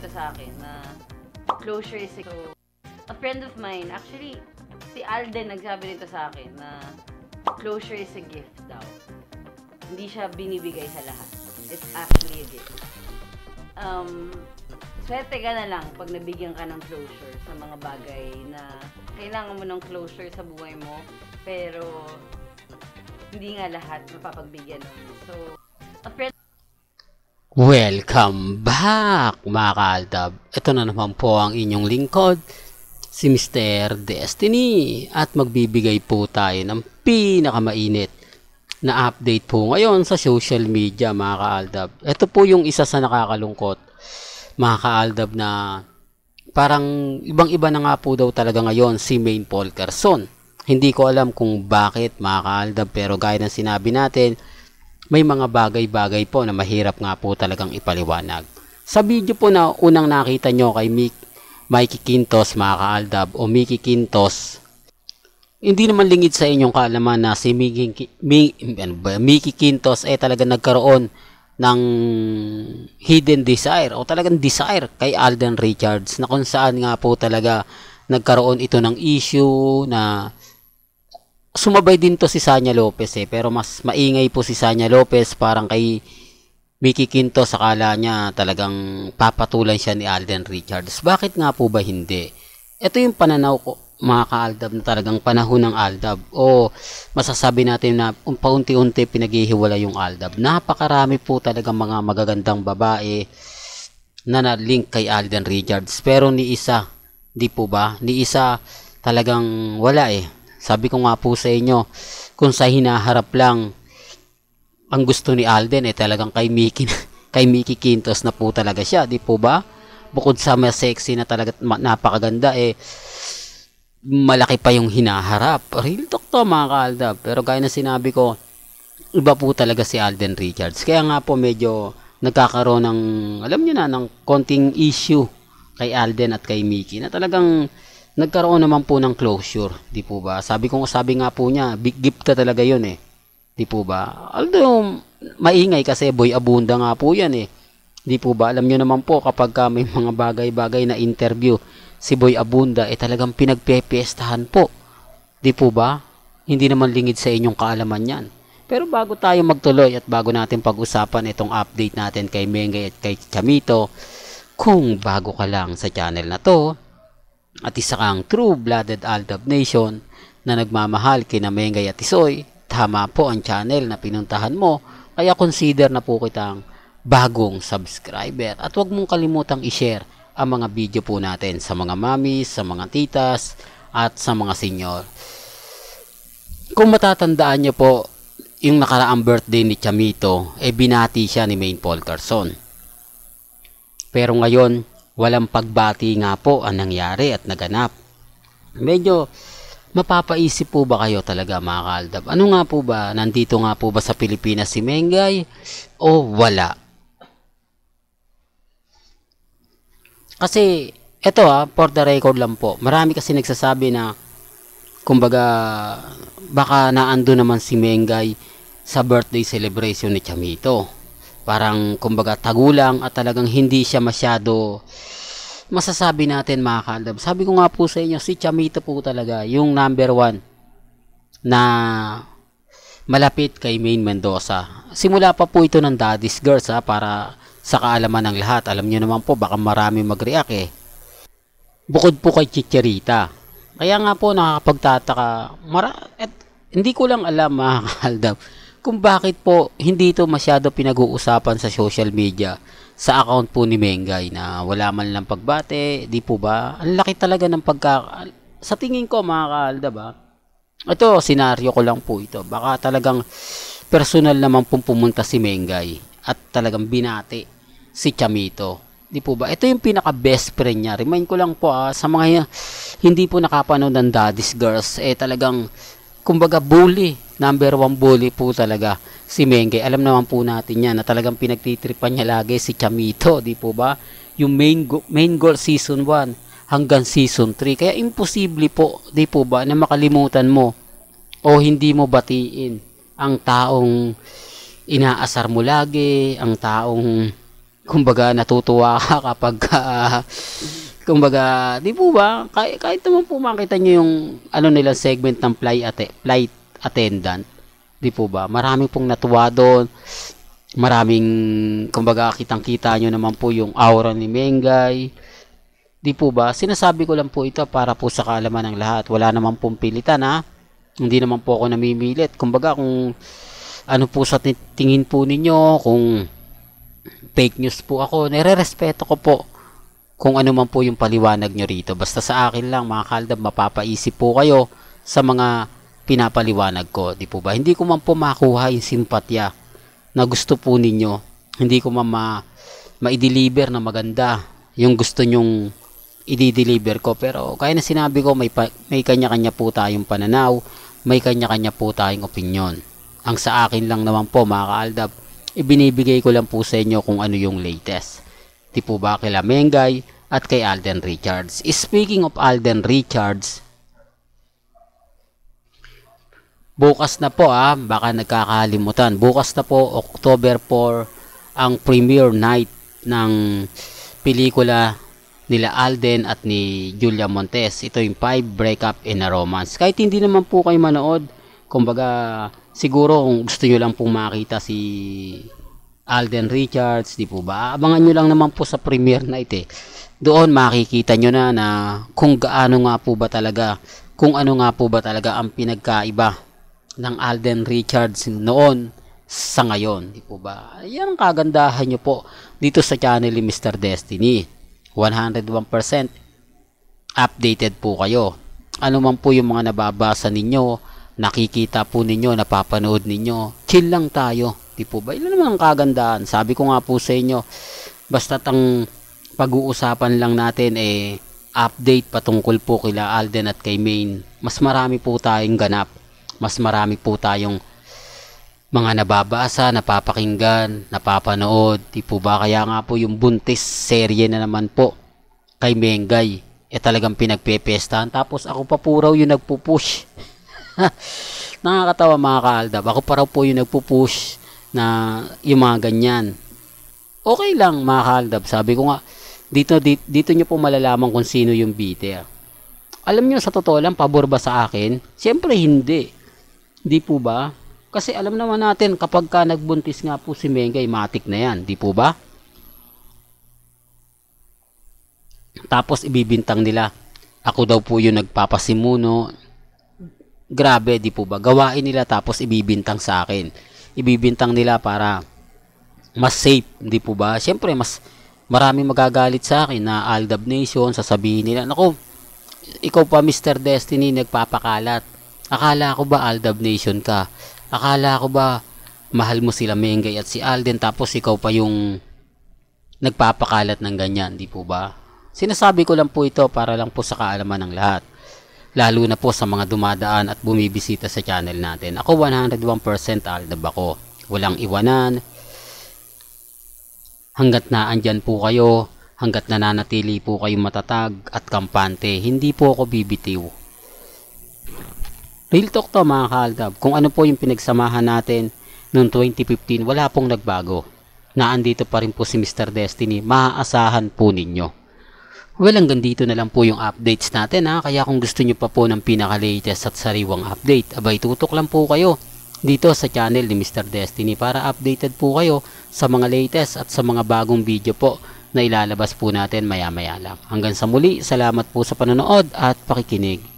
nito sa akin na closure is a... So, a friend of mine, actually, si Alden nagsabi nito sa akin na closure is a gift daw. Hindi siya binibigay sa lahat. It's actually a gift. Swerte ka na lang pag nabigyan ka ng closure sa mga bagay na kailangan mo ng closure sa buhay mo, pero hindi nga lahat mapapagbigyan mo. So, a friend... Welcome back mga kaaldab. Ito na naman po ang inyong lingkod, si Mr. Destiny, at magbibigay po tayo ng pinakamainit na update po ngayon sa social media mga kaaldab. Ito po yung isa sa nakakalungkot mga kaaldab na parang ibang-iba na nga po daw talaga ngayon si Maine Polkerson. Hindi ko alam kung bakit mga kaaldab, pero gaya ng sinabi natin, may mga bagay-bagay po na mahirap nga po talagang ipaliwanag. Sa video po na unang nakita nyo kay Mikey Quintos mga kaaldab o Mickey Quintos, hindi naman lingid sa inyong kaalaman na si Mickey Quintos ay talaga nagkaroon ng hidden desire o talagang desire kay Alden Richards, na kung saan nga po talaga nagkaroon ito ng issue na sumabay din to si Sanya Lopez pero mas maingay po si Sanya Lopez. Parang kay Mickey Quintos akala niya talagang papatulan siya ni Alden Richards. Bakit nga po ba hindi? Ito yung pananaw ko mga kaaldab, na talagang panahon ng aldab, o masasabi natin na paunti-unti pinaghihiwala yung aldab. Napakarami po talagang mga magagandang babae na na-link kay Alden Richards, pero ni isa, di po ba? Ni isa talagang wala Sabi ko nga po sa inyo, kung sa hinaharap lang ang gusto ni Alden talagang kay Mickey Quintos na po talaga siya, di po ba? Bukod sa mas sexy na talaga napakaganda malaki pa yung hinaharap. Real talk to mga kaaldab. Pero gaya na sinabi ko, iba po talaga si Alden Richards. Kaya nga po medyo nagkakaroon ng, alam nyo na, ng konting issue kay Alden at kay Mickey, na talagang nagkaroon naman po ng closure, di po ba? Sabi nga po niya, big gift na talaga yun di po ba? Although maingay kasi Boy Abunda nga po yan di po ba? Alam nyo naman po kapag may mga bagay-bagay na interview si Boy Abunda talagang pinagpepiestahan po, di po ba? Hindi naman lingid sa inyong kaalaman yan. Pero bago tayo magtuloy at bago natin pag-usapan itong update natin kay Mengay at kay Chamito, kung bago ka lang sa channel na to at isa kang true-blooded Aldab Nation na nagmamahal kina Mengay at Tisoy, tama po ang channel na pinuntahan mo, kaya consider na po kitang bagong subscriber. At huwag mong kalimutang i-share ang mga video po natin sa mga mamis, sa mga titas, at sa mga senior. Kung matatandaan nyo po, yung nakaraang birthday ni Chamito, binati siya ni Maine Polkerson. Pero ngayon, walang pagbati nga po ang nangyari at naganap. Medyo mapapaisip po ba kayo talaga mga kaaldab? Ano nga po ba? Nandito nga po ba sa Pilipinas si Mengay o wala? Kasi eto for the record lang po, marami kasi nagsasabi na kumbaga baka naando naman si Mengay sa birthday celebration ni Chamito. Parang kumbaga tagulang at talagang hindi siya masyado, masasabi natin mga kaaldab. Sabi ko nga po sa inyo, si Chamito po talaga yung number 1 na malapit kay Maine Mendoza. Simula pa po ito ng Daddy's Girls para sa kaalaman ng lahat. Alam niyo naman po, baka marami mag-react bukod po kay Chicherita. Kaya nga po nakakapagtataka, hindi ko lang alam mga kaaldab kung bakit po hindi ito masyado pinag-uusapan sa social media, sa account po ni Mengay, na wala man lang pagbate, di po ba? Ang laki talaga ng sa tingin ko mga kaaldab ito, senaryo ko lang po ito. Baka talagang personal naman pong pumunta si Mengay at talagang binati si Chamito. Di po ba? Ito yung pinaka best friend niya. Remind ko lang po sa mga hindi po nakapanood ng Daddy's Girls, talagang kumbaga bully, number 1 bully po talaga si Mengay. Alam naman po natin yan na talagang pinagtitripan niya lagi si Chamito, di po ba? Yung main goal season 1 hanggang season 3. Kaya imposible po, di po ba, na makalimutan mo o hindi mo batiin ang taong inaasar mo lagi, ang taong kumbaga natutuwa ka kapag kumbaga, di po ba, kahit naman po makita nyo yung ano nilang segment ng flight attendant, di po ba, marami pong natuwa doon, maraming, kumbaga, kitang-kita nyo naman po yung aura ni Mengay, di po ba, sinasabi ko lang po ito para po sa kaalaman ng lahat, wala naman pong pilitan ha, hindi naman po ako namimilit, kumbaga kung ano po sa tingin po ninyo, kung fake news po ako, nire-respeto ko po kung ano man po yung paliwanag nyo rito. Basta sa akin lang, mga kaaldab, mapapaisip po kayo sa mga pinapaliwanag ko. Di po ba? Hindi ko man po makuha yung simpatya na gusto po ninyo. Hindi ko man ma-deliver na maganda yung gusto nyong i-deliver ko. Pero kaya na sinabi ko, may kanya-kanya po tayong pananaw, may kanya-kanya po tayong opinion. Ang sa akin lang naman po, mga kaaldab, ibinibigay ko lang po sa inyo kung ano yung latest. Di po ba kila Mengay at kay Alden Richards. Speaking of Alden Richards, bukas na po baka nagkakalimutan. Bukas na po, October 4, ang premiere night ng pelikula nila Alden at ni Julia Montes. Ito yung 5 Breakup in a Romance. Kahit hindi naman po kayo manood, kumbaga siguro kung gusto nyo lang pong makita si Alden Richards, di po ba? Abangan nyo lang naman po sa premiere night Doon makikita nyo na kung gaano nga po ba talaga, kung ano nga po ba talaga ang pinagkaiba ng Alden Richards noon sa ngayon, di po ba? Yan ang kagandahan nyo po dito sa channel ni Mr. Destiny. 101% updated po kayo. Ano man po yung mga nababasa ninyo, nakikita po ninyo, napapanood ninyo, chill lang tayo. Di po ba? Ilan naman ang kagandahan. Sabi ko nga po sa inyo, basta't ang pag-uusapan lang natin update patungkol po kila Alden at kay Maine. Mas marami po tayong ganap. Mas marami po tayong mga nababasa, napapakinggan, napapanood. Di po ba? Kaya nga po yung buntis serye na naman po kay Mengay. Talagang pinagpepestahan. Tapos ako pa po raw yung nagpupush. Nakakatawa mga kaaldab. Ako pa raw po yung nagpupush na yung mga ganyan. Okay lang mga kaaldab. Sabi ko nga, dito nyo po malalaman kung sino yung biter. Alam nyo sa totoo lang, pabor ba sa akin? Siyempre hindi. Di po ba? Kasi alam naman natin kapag ka nagbuntis nga po si Mengay, matik na yan. Di po ba? Tapos ibibintang nila, ako daw po yung nagpapasimuno. Grabe, di po ba? Gawain nila tapos ibibintang sa akin. Ibibintang nila para mas safe, di po ba? Siyempre, mas marami magagalit sa akin na Aldab Nation, sasabihin nila, naku, ikaw pa Mr. Destiny nagpapakalat. Akala ko ba Aldab Nation ka? Akala ko ba mahal mo sila Mengay at si Alden tapos ikaw pa yung nagpapakalat ng ganyan, di po ba? Sinasabi ko lang po ito para lang po sa kaalaman ng lahat. Lalo na po sa mga dumadaan at bumibisita sa channel natin. Ako 101% Aldab ako. Walang iwanan. Hanggat na andyan po kayo, hanggat nananatili po kayo matatag at kampante, hindi po ako bibitiw. Real talk to mga kaaldab, kung ano po yung pinagsamahan natin noong 2015, wala pong nagbago. Naandito pa rin po si Mr. Destiny, maaasahan po ninyo. Well, hanggang dito na lang po yung updates natin kaya kung gusto nyo pa po ng pinaka-latest at sariwang update, abay tutok lang po kayo dito sa channel ni Mr. Destiny para updated po kayo sa mga latest at sa mga bagong video po na ilalabas po natin maya-maya lang. Hanggang sa muli, salamat po sa panonood at pakikinig.